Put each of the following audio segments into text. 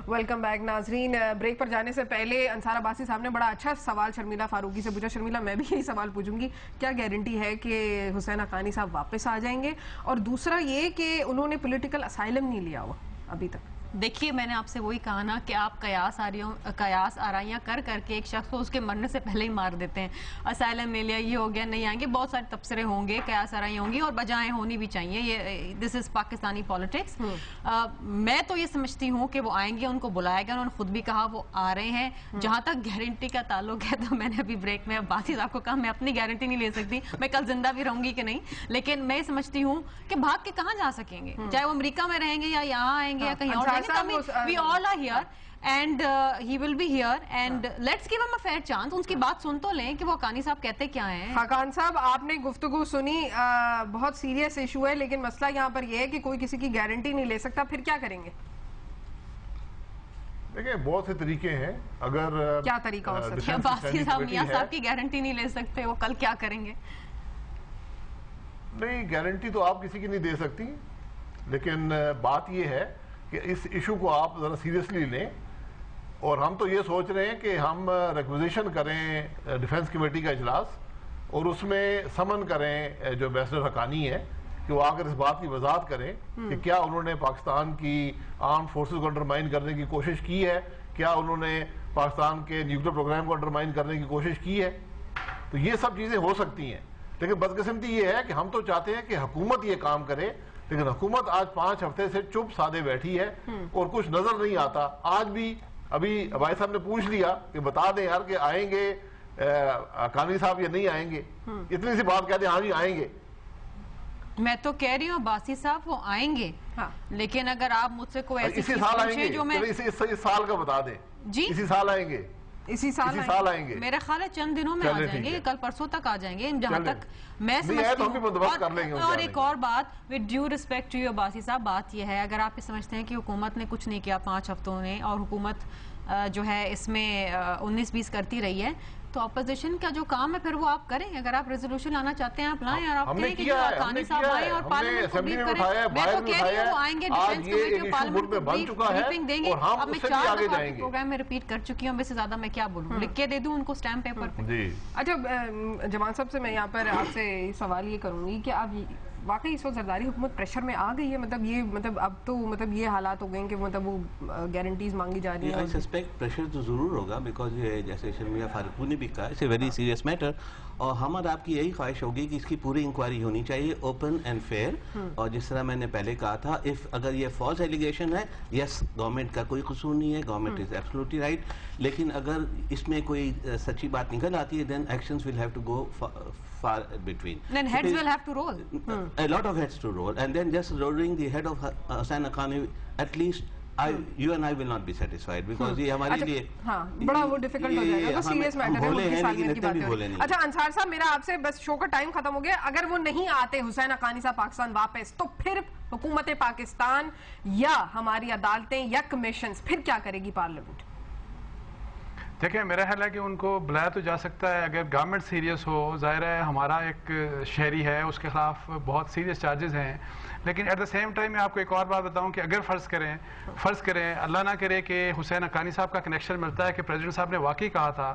Welcome back ناظرین. Break پر جانے سے پہلے انصار عباسی صاحب نے بڑا اچھا سوال شرمیلہ فاروقی سے پوچھا. شرمیلہ, میں بھی یہی سوال پوچھوں گی, کیا گارنٹی ہے کہ حسین حقانی صاحب واپس آ جائیں گے؟ اور دوسرا یہ کہ انہوں نے پولیٹیکل اسائلم نہیں لیا ہوا ابھی تک. دیکھیے, میں نے آپ سے وہی کہا نا کہ آپ قیاس آرائیاں کر کے ایک شخص کو اس کے مرنے سے پہلے ہی مار دیتے ہیں. اسائلم لے لیا, یہ ہو گیا, نہیں آئیں گے, بہت سارے تبصرے ہوں گے, قیاس آرائیاں ہوں گی اور بجائیں ہونی بھی چاہیے. یہ دس از پاکستانی پالیٹکس. میں تو یہ سمجھتی ہوں کہ وہ آئیں گے, ان کو بلایا گیا, انہوں نے خود بھی کہا وہ آ رہے ہیں. جہاں تک گارنٹی کا تعلق ہے تو میں نے ابھی بریک میں عباسی صاحب کو کہا میں اپنی گارنٹی نہیں لے سکتی, میں کل زندہ بھی رہوں گی کہ نہیں, لیکن میں سمجھتی ہوں کہ بھاگ کے کہاں جا سکیں گے, چاہے وہ امریکہ میں رہیں گے یا یہاں آئیں گے یا کہیں اور جائیں گے. We all are here and he will be here and let's give him a fair chance. ان کی بات سن تو لیں کہ وہ حقانی صاحب کہتے کیا ہیں. حقان صاحب, آپ نے گفتگو سنی, بہت سیریس ایشو ہے, لیکن مسئلہ یہاں پر یہ ہے کہ کوئی کسی کی گارنٹی نہیں لے سکتا. پھر کیا کریں گے؟ دیکھیں, بہت سے طریقے ہیں. اگر کیا طریقہ ہو سکتا ہے؟ عباسی صاحب میاں صاحب کی گارنٹی نہیں لے سکتے, وہ کل کیا کریں گے؟ نہیں, گارنٹی تو آپ کسی کی نہیں دے سکتی, لیکن بات یہ ہے کہ اس ایشو کو آپ ذرا سیریسلی لیں. اور ہم تو یہ سوچ رہے ہیں کہ ہم ریکویزیشن کریں ڈیفنس کمیٹی کا اجلاس, اور اس میں سمن کریں جو امبیسڈر حقانی ہے کہ وہ آ کر اس بات کی وضاحت کریں کہ کیا انہوں نے پاکستان کی آرم فورسز کو انڈرمائن کرنے کی کوشش کی ہے, کیا انہوں نے پاکستان کے نیوکلیر پروگرام کو انڈرمائن کرنے کی کوشش کی ہے. تو یہ سب چیزیں ہو سکتی ہیں, لیکن بدقسمتی یہ ہے کہ ہم تو چاہتے ہیں کہ حکومت یہ کام کرے, لیکن حکومت آج 5 ہفتے سے چپ سادے بیٹھی ہے اور کچھ نظر نہیں آتا. آج بھی ابھی عباسی صاحب نے پوچھ لیا کہ بتا دیں یار کہ آئیں گے حقانی صاحب یا نہیں آئیں گے, اتنی سی بات کہتے ہیں ہاں جی آئیں گے. میں تو کہہ رہی ہوں عباسی صاحب وہ آئیں گے, لیکن اگر آپ مجھ سے کوئی ایسی اسی چیز سال آئیں پوچھیں گے, جو میں اس سال کا بتا دیں. جی اسی سال آئیں گے, اسی سال آئیں گے. میرا خیال ہے چند دنوں میں آ جائیں گے, کل پرسوں تک آ جائیں گے جہاں تک میں سمجھتی ہوں. اور ایک اور بات, with due respect to you Abbasi صاحب, بات یہ ہے اگر آپ یہ سمجھتے ہیں کہ حکومت نے کچھ نہیں کیا 5 ہفتوں میں اور حکومت جو ہے اس میں 19-20 کرتی رہی ہے, تو اپوزیشن کا جو کام ہے پھر وہ آپ کریں. اگر آپ ریزولوشن لانا چاہتے ہیں آپ لائیں, اور آپ کہیں کہ جو حقانی صاحب آئیں اور پارلیمنٹ کو بریف کریں. میں تو کہہ رہی ہوں وہ آئیں گے, ڈیفنس کمیٹی اور پارلیمنٹ کو بریفنگ دیں گے. اب میں 4 دفعہ آپ کے پروگرام میں ریپیٹ کر چکی ہوں, اس سے زیادہ میں کیا بولوں, لکھ کے دے دوں ان کو سٹیمپ پیپر پہ. اچھا جوان صاحب سے میں یہاں پر آپ سے سوال یہ کروں گی کہ آپ واقعی اس وقت زرداری حکومت پریشر میں آ گئی ہے, مطلب اب تو یہ حالات ہو گئے ہیں کہ مطلب وہ گارنٹیز مانگی جا رہی ہیں. آئی سسپیکٹ پریشر تو ضرور ہوگا, بیکاز یہ جیسے شرمیلہ فاروقی نے بھی کہا it's a very serious matter, اور ہمارا آپ کی یہی خواہش ہوگی کہ اس کی پوری انکوائری ہونی چاہیے, اوپن اینڈ فیئر. اور جس طرح میں نے پہلے کہا تھا, اگر یہ فالس ایلیگیشن ہے, یس گورنمنٹ کا کوئی قصور نہیں ہے, گورنمنٹ از ایبسولوٹلی رائٹ, لیکن اگر اس میں کوئی سچی بات نکل آتی ہے then actions will have to go far between. Then heads will have to roll. A lot of heads to roll, and then just rolling the head of Hussain Haqqani, at least you and I will not be satisfied, because یہ ہمارے لیے بڑا وہ difficult ہو جائے گا, تو serious metre ہے, بولے ہیں لیکن اتنے بھی بولے نہیں. اچھا انصار صاحب, میرا آپ سے بس شو کا ٹائم ختم ہو گیا. اگر وہ نہیں آتے حسین حقانی صاحب پاکستان واپس, تو پھر حکومت پاکستان یا ہماری عدالتیں یا کمیشنز پھر کیا کرے گی پارلیمنٹ؟ دیکھیں, میرا خیال ہے کہ ان کو بلایا تو جا سکتا ہے اگر گورنمنٹ سیریس ہو. ظاہر ہے ہمارا ایک شہری ہے, اس کے خلاف بہت سیریس چارجز ہیں, لیکن ایٹ دا سیم ٹائم میں آپ کو ایک اور بات بتاؤں کہ اگر فرض کریں اللہ نہ کرے کہ حسین حقانی صاحب کا کنیکشن ملتا ہے کہ پریزیڈنٹ صاحب نے واقعی کہا تھا,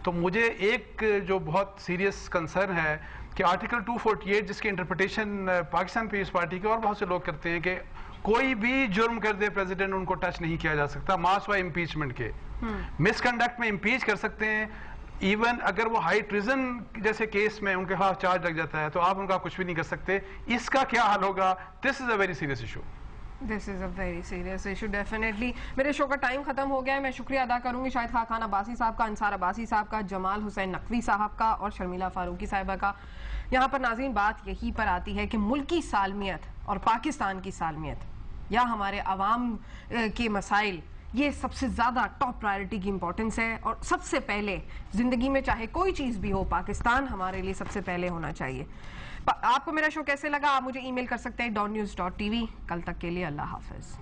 تو مجھے ایک جو بہت سیریس کنسرن ہے کہ آرٹیکل 248 جس کی انٹرپریٹیشن پاکستان پیپلز پارٹی کے اور بہت سے لوگ کرتے ہیں کہ کوئی بھی جرم کر دے پریزیڈنٹ, ان کو ٹچ نہیں کیا جا سکتا, ماس و امپیچمنٹ کے مس کنڈکٹ میں امپیچ کر سکتے ہیں. ایون اگر وہ ہائی ٹریزن جیسے کیس میں ان کے خلاف چارج لگ جاتا ہے تو آپ ان کا کچھ بھی نہیں کر سکتے. اس کا کیا حل ہوگا؟ This is a very serious issue. This is a very serious issue definitely. میرے شو کا ٹائم ختم ہو گیا ہے. میں شکریہ ادا کروں گی شاہد خاقان عباسی صاحب کا, انصار عباسی صاحب کا, جمال حسین نقوی صاحب کا اور شرمیلہ فاروقی صاحبہ کا. یہاں پر ناظرین بات یہی پر آتی ہے کہ ملکی سالمیت اور پاکستان کی سالمیت یا ہمارے عوام کے مسائل, یہ سب سے زیادہ ٹاپ پرائرٹی کی امپورٹنس ہے, اور سب سے پہلے زندگی میں چاہے کوئی چیز بھی ہو, پاکستان ہمارے لیے سب سے پہلے ہونا چاہیے. آپ کو میرا شو کیسے لگا؟ آپ مجھے ای میل کر سکتے ہیں donnews.tv. کل تک کے لیے اللہ حافظ.